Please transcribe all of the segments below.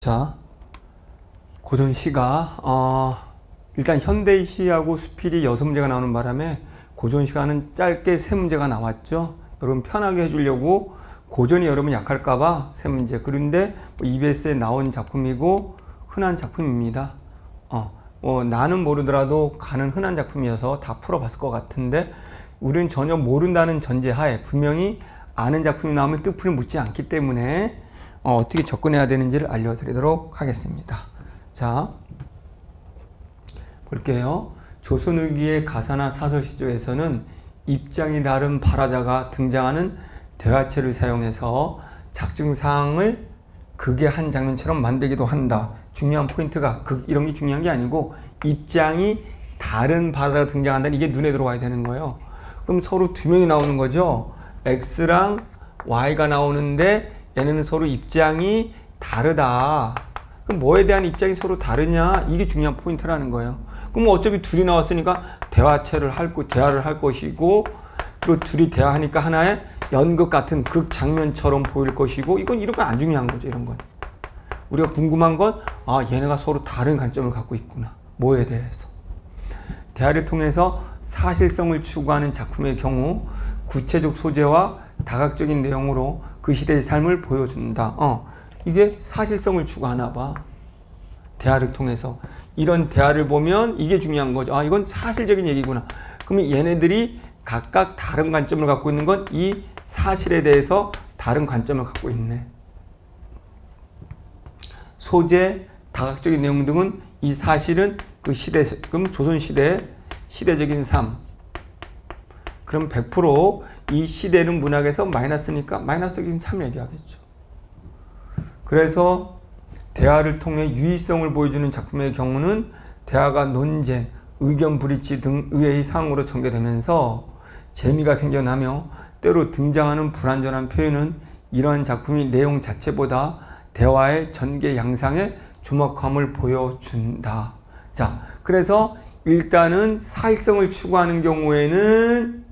자, 고전시가 일단 현대시하고 수필이 6문제가 나오는 바람에 고전시가는 짧게 3문제가 나왔죠. 여러분 편하게 해주려고 고전이 여러분 약할까봐 3문제. 그런데 EBS에 나온 작품이고 흔한 작품입니다. 나는 모르더라도 가는 흔한 작품이어서 다 풀어봤을 것 같은데 우리는 전혀 모른다는 전제하에 분명히 아는 작품이 나오면 뜻풀이 묻지 않기 때문에 어떻게 접근해야 되는지를 알려드리도록 하겠습니다. 자, 볼게요. 조선후기의 가사나 사설시조에서는 입장이 다른 발화자가 등장하는 대화체를 사용해서 작중사항을 극의 한 장면처럼 만들기도 한다. 중요한 포인트가 극 이런 게 중요한 게 아니고 입장이 다른 발화자가 등장한다는 이게 눈에 들어와야 되는 거예요. 그럼 서로 두 명이 나오는 거죠. X랑 Y가 나오는데 얘네는 서로 입장이 다르다. 그럼 뭐에 대한 입장이 서로 다르냐? 이게 중요한 포인트라는 거예요. 그럼 어차피 둘이 나왔으니까 대화를 할 것이고, 그리고 둘이 대화하니까 하나의 연극 같은 극 장면처럼 보일 것이고, 이건 이런 건 안 중요한 거죠. 이런 건 우리가 궁금한 건 얘네가 서로 다른 관점을 갖고 있구나. 뭐에 대해서. 대화를 통해서 사실성을 추구하는 작품의 경우 구체적 소재와 다각적인 내용으로 그 시대의 삶을 보여준다. 이게 사실성을 추구하나 봐. 대화를 통해서. 이런 대화를 보면 이게 중요한 거죠. 이건 사실적인 얘기구나. 그러면 얘네들이 각각 다른 관점을 갖고 있는 건 이 사실에 대해서 다른 관점을 갖고 있네. 소재, 다각적인 내용 등은 이 사실은 그 시대, 그럼 조선시대의 시대적인 삶. 그럼 100% 이 시대는 문학에서 마이너스니까 마이너스적인 삶을 얘기하겠죠. 그래서 대화를 통해 유의성을 보여주는 작품의 경우는 대화가 논쟁, 의견 불일치 등 의외의 사항으로 전개되면서 재미가 생겨나며 때로 등장하는 불완전한 표현은 이러한 작품이 내용 자체보다 대화의 전개 양상에 주목함을 보여준다. 자, 그래서 일단은 사실성을 추구하는 경우에는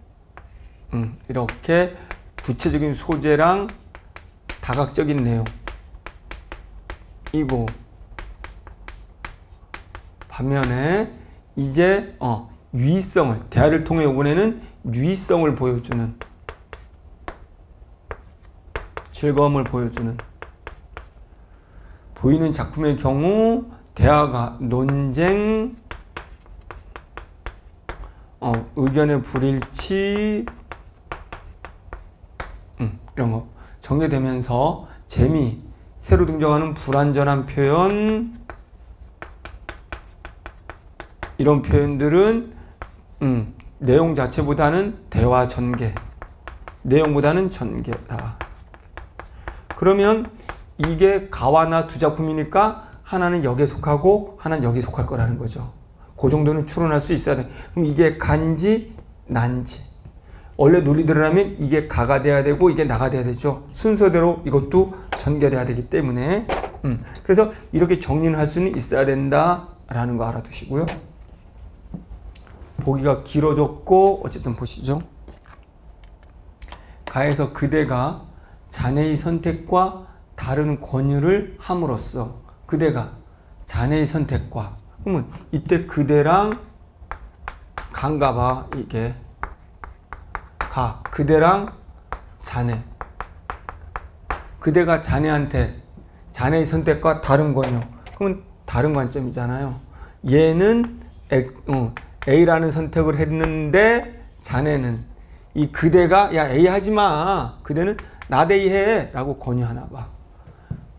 이렇게 구체적인 소재랑 다각적인 내용 이고 반면에 이제 유의성을 대화를 통해 이번에는 유의성을 보여주는 즐거움을 보이는 작품의 경우 대화가 논쟁, 의견의 불일치 이런 거 전개되면서 재미, 새로 등장하는 불완전한 표현 이런 표현들은 내용 자체보다는 대화 전개, 내용보다는 전개다. 그러면 이게 가와나 두 작품이니까 하나는 여기에 속하고 하나는 여기에 속할 거라는 거죠. 그 정도는 추론할 수 있어야 돼. 그럼 이게 간지, 난지. 원래 논리대로라면 이게 가가 돼야 되고 이게 나가 돼야 되죠. 순서대로 이것도 전개돼야 되기 때문에 그래서 이렇게 정리는 할 수는 있어야 된다라는 거 알아두시고요. 보기가 길어졌고 어쨌든 보시죠. 가에서 그대가 자네의 선택과 다른 권유를 함으로써 그대가 자네의 선택과 그러면 이때 그대랑 간가 봐. 이게 그대랑 자네. 그대가 자네한테 자네의 선택과 다른 권유. 그러면 다른 관점이잖아요. 얘는 A라는 선택을 했는데 자네는 이 그대가 야 A 하지 마. 그대는 나 A 해 라고 권유하나 봐.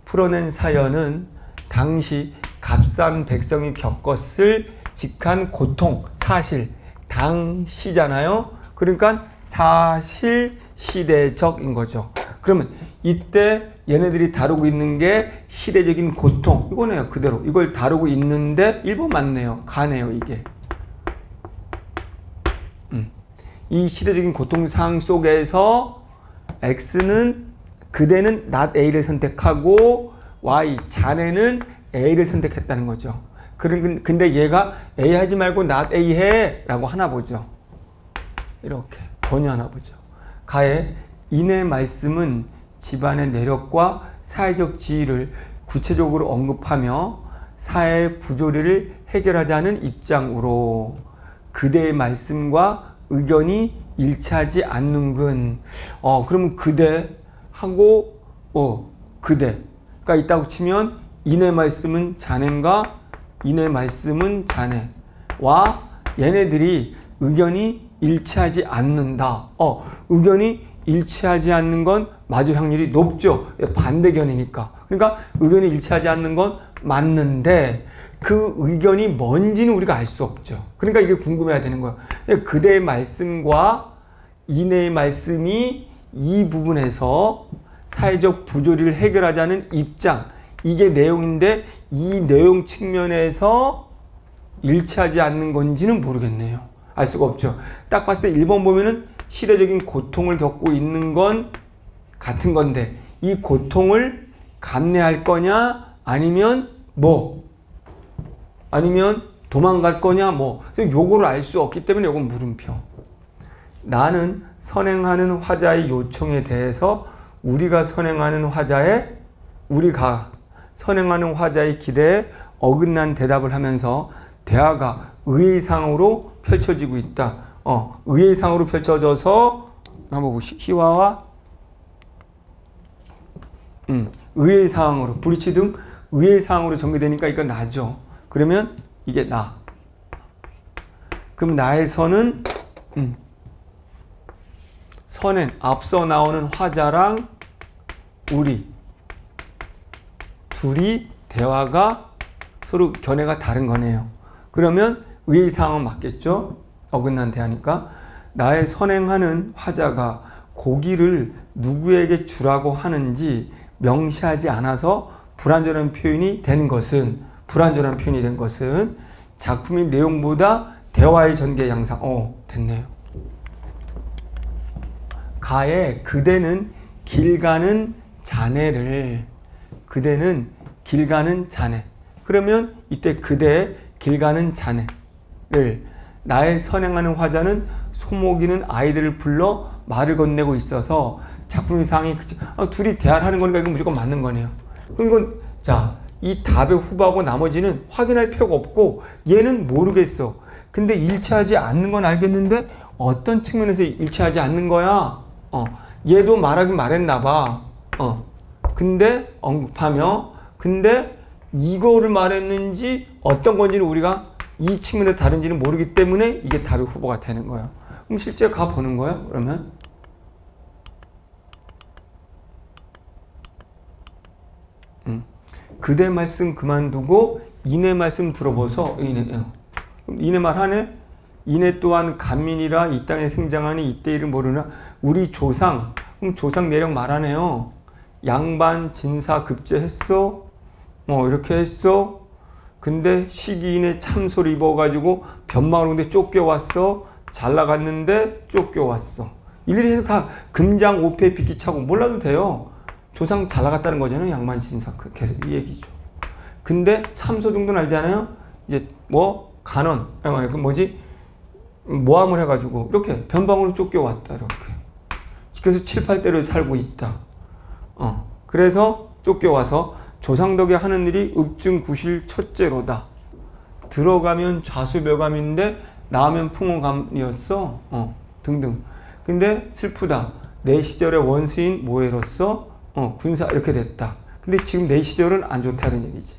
풀어낸 사연은 당시 값싼 백성이 겪었을 직한 고통, 사실, 당시잖아요. 그러니까 사실 시대적인 거죠. 그러면 이때 얘네들이 다루고 있는 게 시대적인 고통 이거네요. 그대로 이걸 다루고 있는데 1번 맞네요. 가네요. 이게 이 시대적인 고통상 속에서 X는 그대는 not A를 선택하고 Y 자네는 A를 선택했다는 거죠. 근데 얘가 A 하지 말고 not A 해 라고 하나 보죠. 이렇게 권유하나 보죠. 가에 이내 말씀은 집안의 내력과 사회적 지위를 구체적으로 언급하며 사회의 부조리를 해결하자는 입장으로 그대의 말씀과 의견이 일치하지 않는군. 그러면 그대하고 그대가 있다고 치면 이내 말씀은 자네인가 이내 말씀은 자네와 얘네들이 의견이 일치하지 않는다. 의견이 일치하지 않는 건 맞을 확률이 높죠. 반대견이니까. 그러니까 의견이 일치하지 않는 건 맞는데 그 의견이 뭔지는 우리가 알 수 없죠. 그러니까 이게 궁금해야 되는 거예요. 그대의 말씀과 이내의 말씀이 이 부분에서 사회적 부조리를 해결하자는 입장, 이게 내용인데 이 내용 측면에서 일치하지 않는 건지는 모르겠네요. 알 수가 없죠. 딱 봤을 때 1번 보면은 시대적인 고통을 겪고 있는 건 같은 건데 이 고통을 감내할 거냐 아니면 아니면 도망갈 거냐 요거를 알 수 없기 때문에 요건 물음표. 나는 선행하는 화자의 요청에 대해서 우리가 선행하는 화자의 기대에 어긋난 대답을 하면서 대화가 의의상으로 펼쳐지고 있다. 의의상으로 펼쳐져서 한번 보시죠. 희화와 의의상으로 불이치 등 의의상으로 전개되니까 이거 나죠. 그러면 이게 나. 그럼 나의 선은 선행 앞서 나오는 화자랑 우리 둘이 대화가 서로 견해가 다른 거네요. 그러면 의의상은 맞겠죠? 어긋난 대화니까. 나의 선행하는 화자가 고기를 누구에게 주라고 하는지 명시하지 않아서 불완전한 표현이 된 것은 작품의 내용보다 대화의 전개 양상. 됐네요. 가에 그대는 길 가는 자네. 그러면 이때 그대 길 가는 자네를 나의 선행하는 화자는 소목이는 아이들을 불러 말을 건네고 있어서 작품의 상이 둘이 대화를 하는 거니까 이건 무조건 맞는 거네요. 그럼 이건 이 답의 후보하고 나머지는 확인할 필요가 없고 얘는 모르겠어. 근데 일치하지 않는 건 알겠는데 어떤 측면에서 일치하지 않는 거야? 얘도 말하긴 말했나 봐. 근데 언급하며 근데 이거를 말했는지 어떤 건지는 우리가 이 측면에 다른지는 모르기 때문에 이게 답의 후보가 되는 거예요. 그럼 실제 가보는 거예요. 그러면 그대 말씀 그만두고 이내 말씀 들어보소. 이내 말하네. 이내 또한 간민이라 이 땅에 생장하니 이때 일을 모르나 우리 조상. 그럼 조상 내력 말하네요. 양반 진사 급제했어. 이렇게 했어. 근데 시기인에 참소를 입어가지고 변방으로 근데 쫓겨왔어. 잘 나갔는데 쫓겨왔어. 일일이 해서 다 금장 오패 비키차고 몰라도 돼요. 조상 잘 나갔다는 거잖아요. 양반 진사 계속 이 얘기죠. 근데 참소 정도는 알잖아요. 이제 간원 모함을 해가지고 이렇게 변방으로 쫓겨왔다. 이렇게. 그래서 7, 8대를 살고 있다. 그래서 쫓겨와서 조상덕에 하는 일이 읍중구실 첫째로다. 들어가면 좌수묘감인데 나오면 풍호감이었어. 등등. 근데 슬프다. 내 시절에 원수인 모해로서 군사 이렇게 됐다. 근데 지금 내 시절은 안 좋다는 얘기지.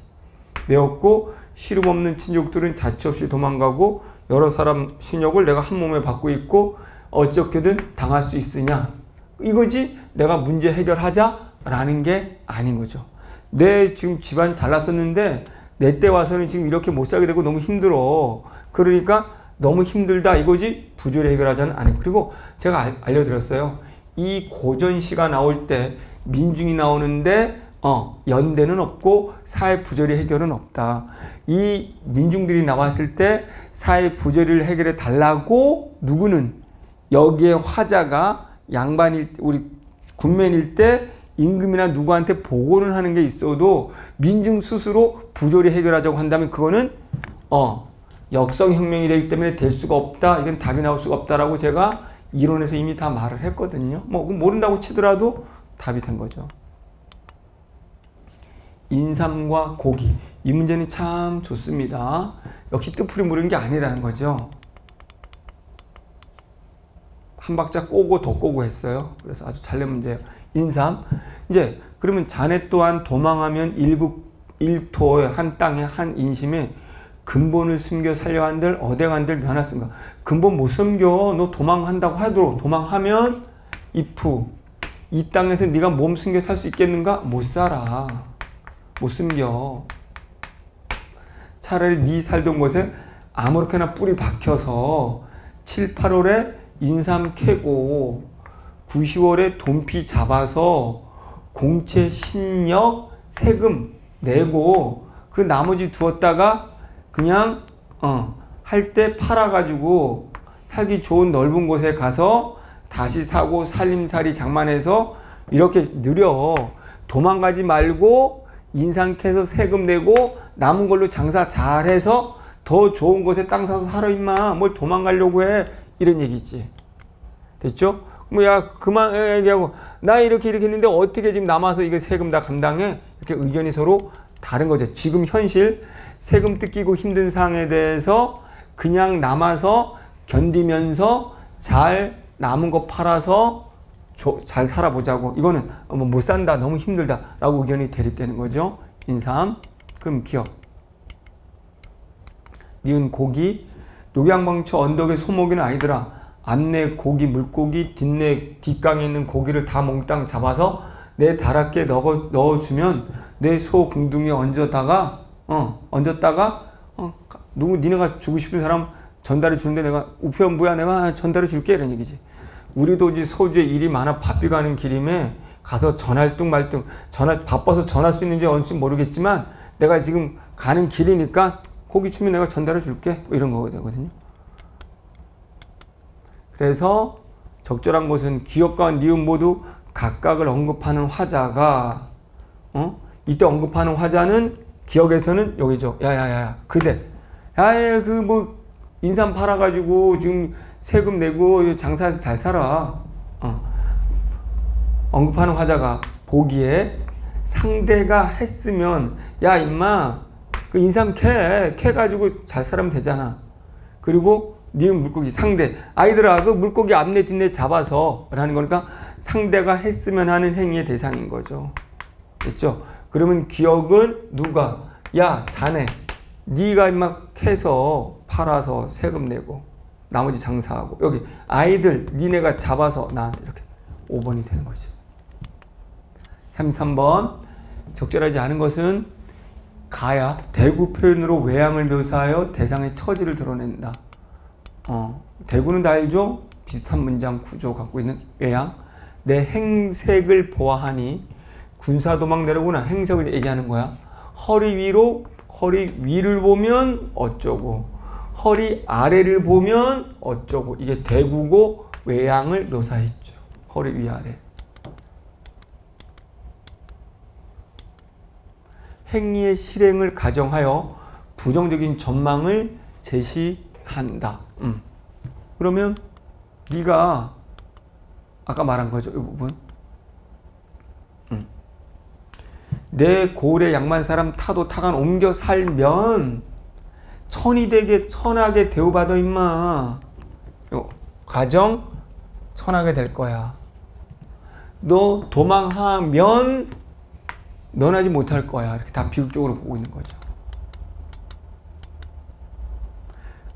내었고 시름 없는 친족들은 자취 없이 도망가고 여러 사람 신욕을 내가 한 몸에 받고 있고 어떻게든 당할 수 있으냐. 이거지 내가 문제 해결하자라는 게 아닌 거죠. 내 지금 집안 잘났었는데 내 때 와서는 지금 이렇게 못 살게 되고 너무 힘들어. 그러니까 너무 힘들다 이거지 부조리 해결하자는 아니고. 그리고 제가 알려드렸어요. 이 고전시가 나올 때 민중이 나오는데 연대는 없고 사회 부조리 해결은 없다. 이 민중들이 나왔을 때 사회 부조리를 해결해 달라고 누구는 여기에 화자가 양반일 우리 군맨일 때 임금이나 누구한테 보고는 하는 게 있어도 민중 스스로 부조리 해결하자고 한다면 그거는 역성혁명이 되기 때문에 될 수가 없다. 이건 답이 나올 수가 없다라고 제가 이론에서 이미 다 말을 했거든요. 모른다고 치더라도 답이 된 거죠. 인삼과 고기. 이 문제는 참 좋습니다. 역시 뜻풀이 무르는 게 아니라는 거죠. 한 박자 꼬고 더 꼬고 했어요. 그래서 아주 잘 낸 문제예요. 인삼. 이제 그러면 자네 또한 도망하면 일토의 한 땅에 한 인심에 근본을 숨겨 살려 한들 어대간들 면하쓴가. 근본 못 숨겨. 너 도망한다고 하도록 도망하면 이프 이 땅에서 네가 몸 숨겨 살 수 있겠는가? 못 살아. 못 숨겨. 차라리 네 살던 곳에 아무렇게나 뿌리 박혀서 7, 8월에 인삼 캐고 9, 10월에 돈피 잡아서 공채 신력 세금 내고 그 나머지 두었다가 그냥 할 때 팔아가지고 살기 좋은 넓은 곳에 가서 다시 사고 살림살이 장만해서 이렇게 느려. 도망가지 말고 인삼 캐서 세금 내고 남은 걸로 장사 잘해서 더 좋은 곳에 땅 사서 살아 임마. 뭘 도망가려고 해. 이런 얘기지. 됐죠? 뭐 야 그만 얘기하고 나 이렇게 했는데 어떻게 지금 남아서 이거 세금 다 감당해? 이렇게 의견이 서로 다른 거죠. 지금 현실 세금 뜯기고 힘든 상황에 대해서 그냥 남아서 견디면서 잘 남은 거 팔아서 잘 살아보자고. 이거는 못 산다. 너무 힘들다. 라고 의견이 대립되는 거죠. 인삼. 그럼 기억. 니은 고기. 녹양방초 언덕의 소목이는 아니더라. 앞내 고기 물고기 뒷강에 있는 고기를 다 몽땅 잡아서 내 다락에 넣어주면 내 소 궁둥이에 얹었다가 니네가 주고 싶은 사람 전달해 주는데 내가 우편부야 내가 전달해 줄게 이런 얘기지. 우리도 이제 소주에 일이 많아 바삐 가는 길임에 가서 전할 뚱 말 뚱 바빠서 전할 수 있는지 없는지 모르겠지만 내가 지금 가는 길이니까 고기 주면 내가 전달해 줄게 뭐 이런 거가 되거든요. 그래서 적절한 것은 기역과 니은 모두 각각을 언급하는 화자가 이때 언급하는 화자는 기역에서는 여기죠. 야야야 그대 야야 그 뭐 인삼 팔아가지고 지금 세금 내고 장사해서 잘 살아. 언급하는 화자가 보기에 상대가 했으면 야 임마 그 인삼 캐가지고 잘 살면 되잖아. 그리고 니은 물고기 상대 아이들아 그 물고기 앞내 뒷내 잡아서 라는 거니까 상대가 했으면 하는 행위의 대상인 거죠. 됐죠? 그러면 기역은 누가 야 자네 네가 임마 캐서 팔아서 세금 내고 나머지 장사하고 여기 아이들 니네가 잡아서 나한테 이렇게 5번이 되는 거죠. 33번 적절하지 않은 것은 가야 대구 표현으로 외양을 묘사하여 대상의 처지를 드러낸다. 대구는 다 알죠? 비슷한 문장 구조 갖고 있는 외양. 내 행색을 보아하니 군사도망 내려구나. 행색을 얘기하는 거야. 허리 위를 보면 어쩌고 허리 아래를 보면 어쩌고. 이게 대구고 외양을 묘사했죠. 허리 위아래. 행위의 실행을 가정하여 부정적인 전망을 제시한다. 그러면 네가 아까 말한 거죠. 이 부분. 내 고을에 양만 사람 타도 타간 옮겨 살면 천이 되게 천하게 대우받아 임마. 가정 천하게 될 거야. 너 도망하면 면하지 못할 거야. 이렇게 다 비극적으로 보고 있는 거죠.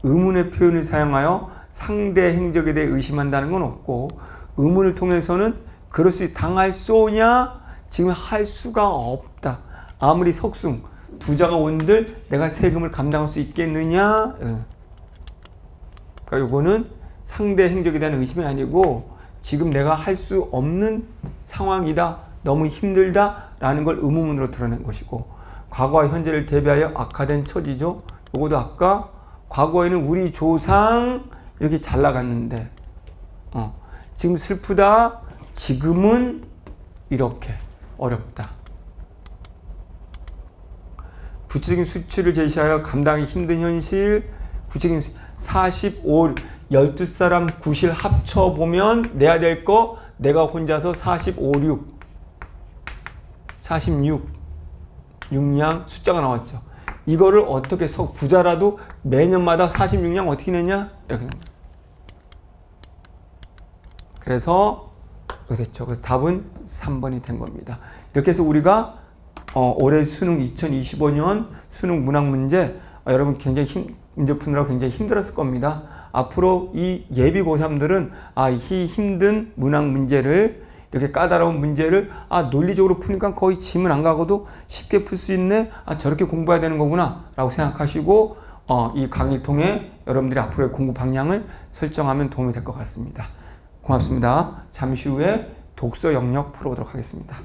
의문의 표현을 사용하여 상대 행적에 대해 의심한다는 건 없고 의문을 통해서는 그럴 수 당할 쏘냐? 지금 할 수가 없다. 아무리 석숭 부자가 온들 내가 세금을 감당할 수 있겠느냐? 그러니까 이거는 상대 행적에 대한 의심이 아니고 지금 내가 할 수 없는 상황이다. 너무 힘들다. 라는 걸 의문문으로 드러낸 것이고 과거와 현재를 대비하여 악화된 처지죠. 요것도 아까 과거에는 우리 조상 이렇게 잘 나갔는데 지금 슬프다. 지금은 이렇게 어렵다. 구체적인 수치를 제시하여 감당하기 힘든 현실. 구체적인 45, 12사람 구실 합쳐보면 내야 될 거 내가 혼자서 45, 46 46량 숫자가 나왔죠. 이거를 어떻게 부자라도 매년마다 46량 어떻게 내냐? 이렇게 됩니다. 그래서 이렇게 됐죠. 그래서 답은 3번이 된 겁니다. 이렇게 해서 우리가 올해 수능 2025년 수능 문학 문제 여러분 굉장히 문제 푸느라고 굉장히 힘들었을 겁니다. 앞으로 이 예비 고3들은 이 힘든 문학 문제를 이렇게 까다로운 문제를 논리적으로 푸니까 거의 지문 안 가고도 쉽게 풀 수 있네. 저렇게 공부해야 되는 거구나 라고 생각하시고 이 강의를 통해 여러분들이 앞으로의 공부 방향을 설정하면 도움이 될 것 같습니다. 고맙습니다. 잠시 후에 독서 영역 풀어보도록 하겠습니다.